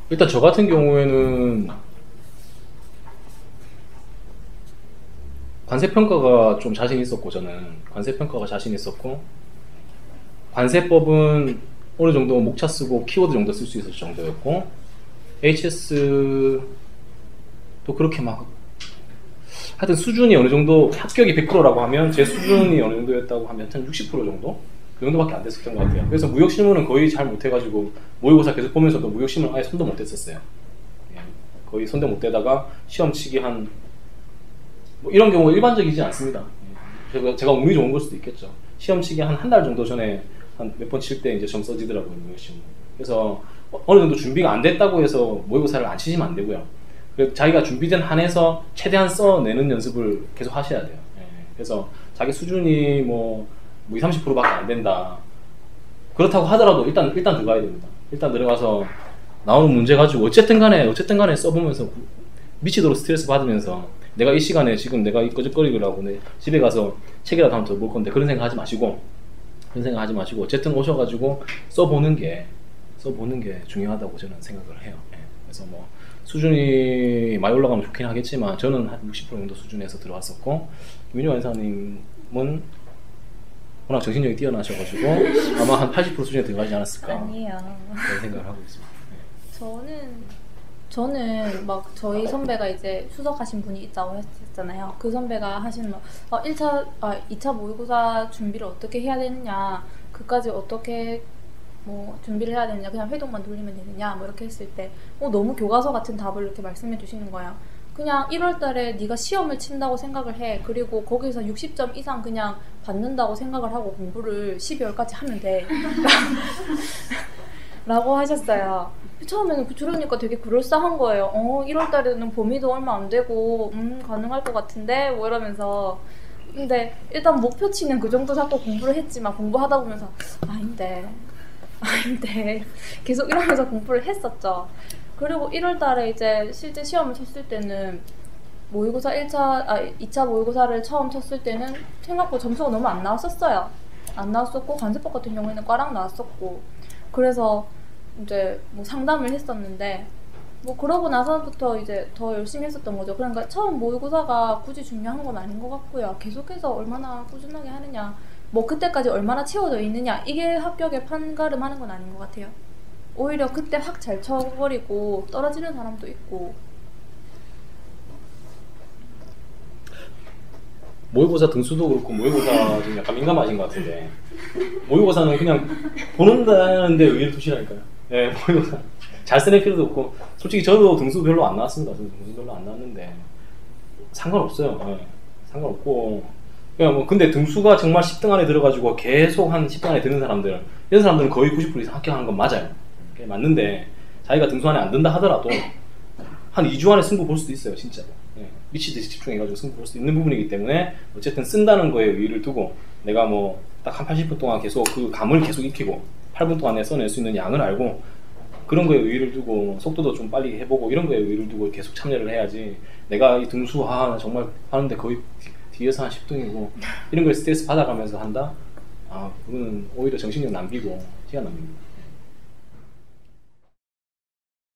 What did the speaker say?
일단 저 같은 경우에는 관세평가가 좀 자신 있었고, 저는 관세평가가 자신 있었고, 관세법은 어느 정도 목차 쓰고 키워드 정도 쓸 수 있을 정도였고, HS도 그렇게 막 하여튼 수준이 어느 정도, 합격이 100%라고 하면 제 수준이 어느 정도였다고 하면 한 60% 정도? 그 정도밖에 안 됐었던 것 같아요. 그래서 무역실무는 거의 잘 못해가지고 모의고사 계속 보면서도 무역실무는 아예 손도 못 댔었어요. 예, 거의 손도 못 대다가 시험 치기 한 뭐 이런 경우가 일반적이지 않습니다. 제가 운이 좋은 걸 수도 있겠죠. 시험 치기 한 달 정도 전에 한 몇 번 칠 때 이제 점 써지더라고요, 무역실무. 그래서 어느 정도 준비가 안 됐다고 해서 모의고사를 안 치시면 안 되고요. 자기가 준비된 한에서 최대한 써내는 연습을 계속 하셔야 돼요. 예, 그래서 자기 수준이 뭐 20, 30%밖에 안 된다. 그렇다고 하더라도 일단 들어가야 됩니다. 일단 들어가서 나오는 문제 가지고 어쨌든 간에 써보면서 미치도록 스트레스 받으면서 내가 이 시간에 지금 내가 이 꺼적거리려고 집에 가서 책이라도 한번 더 볼 건데 그런 생각 하지 마시고 어쨌든 오셔가지고 써보는 게 중요하다고 저는 생각을 해요. 예, 그래서 뭐 수준이 많이 올라가면 좋긴 하겠지만 저는 한 60% 정도 수준에서 들어왔었고, 윤효 원사님은 워낙 정신력이 뛰어나셔가지고 아마 한 80% 수준에 들어가지 않았을까. 아니에요. 그런 생각을 하고 있습니다. 저는 막 저희 선배가 이제 수석하신 분이 있다고 했잖아요. 그 선배가 하시는 막 2차 모의고사 준비를 어떻게 해야 되느냐, 그까지 어떻게 뭐 준비를 해야 되느냐, 그냥 회독만 돌리면 되느냐 뭐 이렇게 했을 때 너무 교과서 같은 답을 이렇게 말씀해 주시는 거예요. 그냥 1월 달에 네가 시험을 친다고 생각을 해. 그리고 거기서 60점 이상 그냥 받는다고 생각을 하고 공부를 12월까지 하면 돼. 라고 하셨어요. 처음에는 그러니까 되게 그럴싸한 거예요. 1월 달에는 범위도 얼마 안 되고 가능할 것 같은데 뭐 이러면서. 근데 일단 목표치는 그 정도 잡고 공부를 했지만 공부하다 보면서 아닌데 계속 이러면서 공부를 했었죠. 그리고 1월 달에 이제 실제 시험을 쳤을 때는 모의고사 2차 모의고사를 처음 쳤을 때는 생각보다 점수가 너무 안 나왔었어요. 안 나왔었고 관세법 같은 경우에는 꽈랑 나왔었고, 그래서 이제 뭐 상담을 했었는데 뭐 그러고 나서부터 이제 더 열심히 했었던 거죠. 그러니까 처음 모의고사가 굳이 중요한 건 아닌 것 같고요. 계속해서 얼마나 꾸준하게 하느냐, 뭐 그때까지 얼마나 채워져 있느냐, 이게 합격에 판가름하는 건 아닌 것 같아요. 오히려 그때 확 잘 쳐버리고 떨어지는 사람도 있고. 모의고사 등수도 그렇고 모의고사 좀 약간 민감하신 것 같은데, 모의고사는 그냥 보는다는데 의의를 두시라니까요. 네, 모의고사 잘 쓰낼 필요도 없고, 솔직히 저도 등수 별로 안 나왔습니다. 저도 등수 별로 안 나왔는데 상관없어요. 네, 상관없고 그냥 뭐, 근데 등수가 정말 10등 안에 들어가지고 계속 한 10등 안에 드는 사람들, 이런 사람들은 거의 90% 이상 합격하는 건 맞아요. 그게 맞는데 자기가 등수 안에 안 든다 하더라도 한 2주 안에 승부 볼 수도 있어요, 진짜로. 네, 미치듯이 집중해가지고 승부 볼 수 있는 부분이기 때문에 어쨌든 쓴다는 거에 의의를 두고, 내가 뭐 딱 한 80분 동안 계속 그 감을 계속 익히고 8분 동안에 써낼 수 있는 양을 알고 그런 거에 의의를 두고 속도도 좀 빨리 해보고 이런 거에 의의를 두고 계속 참여를 해야지, 내가 이 등수 정말 하는데 거의 뒤에서 한 10등이고 이런 걸 스트레스 받아가면서 한다? 그거는 오히려 정신력 낭비고 시간 낭비입니다.